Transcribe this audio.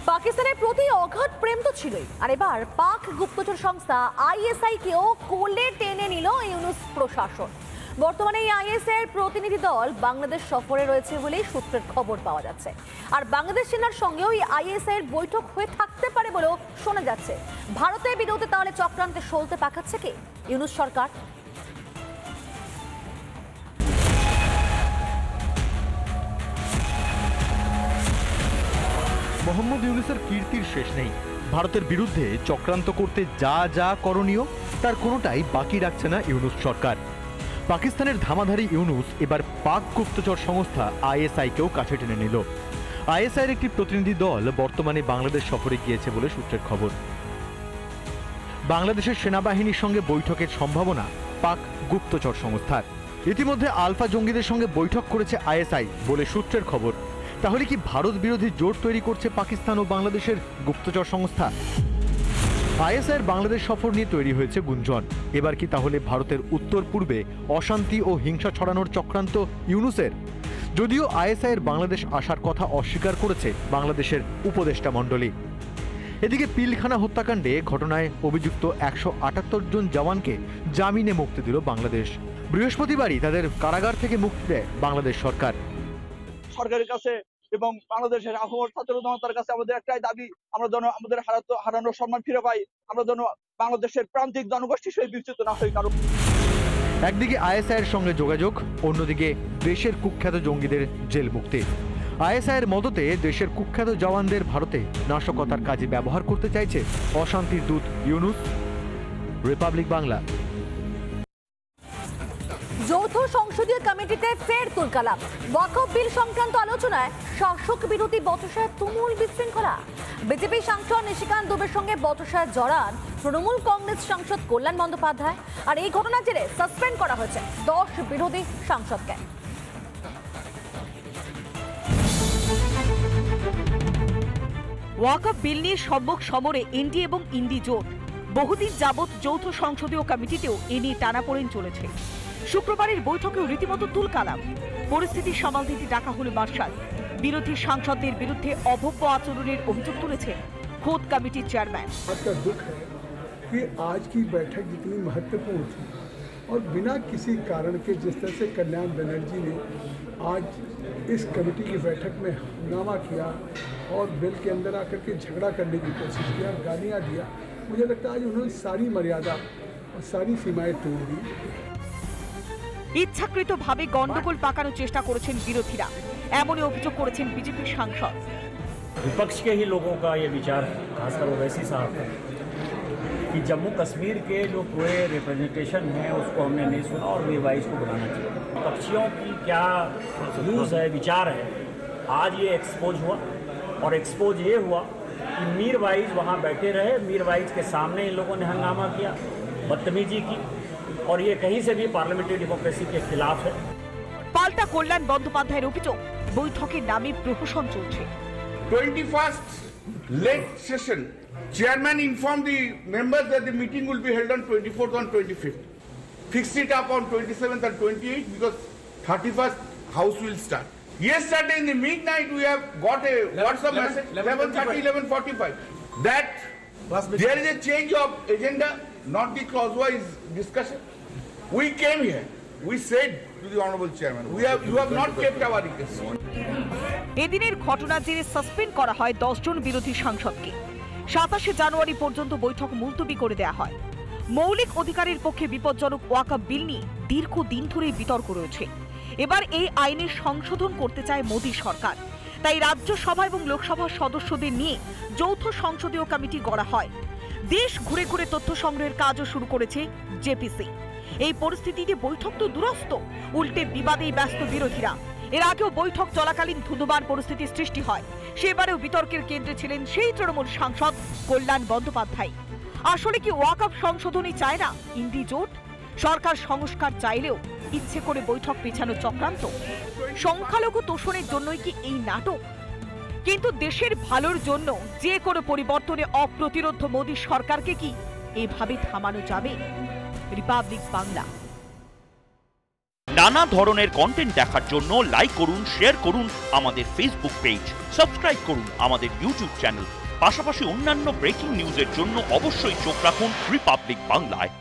পাকিস্তানের প্রতি অগাধ প্রেম তো ছিলই, আর এবার পাক গুপ্তচর সংস্থা আইএসআই কেও কোলে টেনে নিল ইউনূস প্রশাসন। বর্তমানে এই আইএসআই এর প্রতিনিধি দল বাংলাদেশ সফরে রয়েছে বলেই সূত্রের খবর পাওয়া যাচ্ছে। আর বাংলাদেশ সেনার সঙ্গেও এই আইএসআই এর বৈঠক হয়ে থাকতে পারে বলেও শোনা যাচ্ছে। ভারতের বিরুদ্ধে তাহলে চক্রান্তে সলতে পাকাচ্ছে কে ইউনূস সরকার? মোহাম্মদ ইউনূসের কীর্তির শেষ নেই। ভারতের বিরুদ্ধে চক্রান্ত করতে যা যা করণীয় তার কোনোটাই বাকি রাখছে না ইউনূস সরকার। পাকিস্তানের ধামাধারী ইউনূস এবার পাক গুপ্তচর সংস্থা আইএসআইকেও কাছে টেনে নিল। আইএসআইয়ের একটি প্রতিনিধি দল বর্তমানে বাংলাদেশ সফরে গিয়েছে বলে সূত্রের খবর। বাংলাদেশের সেনাবাহিনীর সঙ্গে বৈঠকের সম্ভাবনা পাক গুপ্তচর সংস্থার। ইতিমধ্যে আলফা জঙ্গিদের সঙ্গে বৈঠক করেছে আইএসআই বলে সূত্রের খবর। তাহলে কি ভারত বিরোধী জোট তৈরি করছে পাকিস্তান ও বাংলাদেশের গুপ্তচর সংস্থা? আইএসআইয়ের বাংলাদেশ সফর নিয়ে তৈরি হয়েছে গুঞ্জন। এবার কি তাহলে ভারতের উত্তর পূর্বে অশান্তি ও হিংসা ছড়ানোর চক্রান্ত ইউনূসের? যদিও আইএসআইয়ের বাংলাদেশ আসার কথা অস্বীকার করেছে বাংলাদেশের উপদেষ্টা মণ্ডলী। এদিকে পিলখানা হত্যাকাণ্ডে ঘটনায় অভিযুক্ত ১৭৮ জন জওয়ানকে জামিনে মুক্তি দিল বাংলাদেশ। বৃহস্পতিবারই তাদের কারাগার থেকে মুক্তি দেয় বাংলাদেশ সরকার। সরকারের কাছে এবং বাংলাদেশের আহ্বান ছাত্র জনতার কাছে আমাদের একটাই দাবি, আমরা যেন আমাদের হারানো সম্মান ফিরে পাই, আমরা যেন বাংলাদেশের প্রান্তিক জনগোষ্ঠীর সহিত বিচ্যুত না হই। কারণ একদিকে আইএসআইয়ের সঙ্গে যোগাযোগ, অন্যদিকে দেশের কুখ্যাত জঙ্গিদের জেল মুক্তি। আইএসআইয়ের মদতে দেশের কুখ্যাত জওয়ানদের ভারতে নাশকতার কাজে ব্যবহার করতে চাইছে অশান্তির দূত ইউনূস। রিপাবলিক বাংলা। যৌথ সংসদীয় কমিটিতে ফের তুলকালাম। ওয়াকফ বিল সংক্রান্ত আলোচনায় শাসক বিরোধী বচসায় তুমুল বিশৃঙ্খলা। বিজেপি সাংসদ নিশিকান্ত দুবের সঙ্গে বচসায় জড়ান তৃণমূল কংগ্রেস সাংসদ কল্যাণ বন্দ্যোপাধ্যায়। আর এই ঘটনার জেরে সাসপেন্ড করা হয়েছে 10 বিরোধী সাংসদকে। ওয়াকফ বিল নিয়ে সম্মুখ সমরে এনডি এবং ইন্ডি জোট। বহুদিন যাবৎ যৌথ সংসদীয় কমিটিতেও এ নিয়ে টানাপোড়েন চলেছে। শুক্রবারের বৈঠকেও রীতিমতো তুলকালাম। পরিস্থিতি সামাল দিতে ডাকা হলো মার্শাল। বিরোধী সাংসদদের বিরুদ্ধে অভব্য আচরণের অভিযোগ তুলেছেন খোদ কমিটির চেয়ারম্যান। दुख है कि आज की बैठक जितनी महत्वपूर्ण थी और बिना किसी कारण के जिस तरह से कल्याण बनर्जी ने आज इस कमेटी की बैठक में हंगामा किया और बिल के अंदर आकर के झगड़ा करने की कोशिश किया, गालियाँ दिया, मुझे लगता है आज उन्होंने सारी मर्यादा और सारी सीमाएं तोड़ दी। ইচ্ছাকৃতভাবে গন্ডগোল পাকানোর চেষ্টা করেছেন বিরোধীরা, এমনই অভিযোগ করেছেন বিজেপির সাংসদ। विपक्ष के ही लोगों का ये विचार, खासकर ओवैसी साहब का, कि जम्मू कश्मीर के जो पूरे रिप्रेजेंटेशन है उसको हमने नहीं सुना और मीरवाइज को बुलाना चाहिए। पक्षियों की क्या व्यूज है, विचार है, आज ये एक्सपोज हुआ। और एक्सपोज ये हुआ कि मीरवाइज वहाँ बैठे रहे, मीरवाइज के सामने इन लोगों ने हंगामा किया, बदतमीजी की, और ये कहीं से भी पार्लियामेंट्री डेमोक्रेसी के खिलाफ है। পাল্টা কল্যাণ বন্দ্যোপাধ্যায়ের অভিযোগ, বৈঠকের নামে প্রহসন চলছে। 21st late session, chairman informed the members that the meeting will be held on 24th and 25th. Fixed it up on 27th and 28th because 31st house will start. Yesterday in the midnight we have got a WhatsApp message 11:30, 11:45 that there is a change of agenda, not the clause-wise discussion. We came here. We said to the honorable chairman, you have not kept our request. এদিনের ঘটনার জেরে suspend করা হয় 10 জন বিরোধী সাংসদকে। 27 জানুয়ারি পর্যন্ত বৈঠক মুলতবি করে দেওয়া হয়। মৌলিক অধিকারের পক্ষে বিপজ্জনক ওয়াকফ বিল নিয়ে দীর্ঘদিন ধরেই বিতর্ক রয়েছে। এবার এই আইনের সংশোধন করতে চায় মোদী সরকার। তাই রাজ্যসভা এবং লোকসভার সদস্যদের নিয়ে যৌথ সংসদীয় কমিটি গড়া হয়। দেশ ঘুরে ঘুরে তথ্য সংগ্রহের কাজও শুরু করেছে জেপিসি। এই পরিস্থিতিতে বৈঠক তো দুরস্ত, উল্টে বিবাদেই ব্যস্ত বিরোধীরা। এর আগেও বৈঠক চলাকালীন ধুন্ধুমার পরিস্থিতির সৃষ্টি হয়। সেবারেও বিতর্কের কেন্দ্রে ছিলেন সেই তৃণমূল সাংসদ কল্যাণ বন্দ্যোপাধ্যায়। আসলে কি ওয়াকফ সংশোধনী চায় না ইন্ডি জোট? সরকার সংস্কার চাইলেও ইচ্ছে করে বৈঠক পেছানো চক্রান্ত? সংখ্যালঘু তোষণের জন্যই কি এই নাটক? কিন্তু দেশের ভালোর জন্য যে কোনো পরিবর্তনে অপ্রতিরোধ মোদী সরকারকে কি এভাবে থামানো যাবে? রিপাবলিক বাংলা। নানা ধরনের কন্টেন্ট দেখার জন্য লাইক করুন, শেয়ার করুন আমাদের ফেসবুক পেজ, সাবস্ক্রাইব করুন আমাদের ইউটিউব চ্যানেল। পাশাপাশি অন্যান্য ব্রেকিং নিউজের জন্য অবশ্যই চোখ রাখুন রিপাবলিক বাংলায়।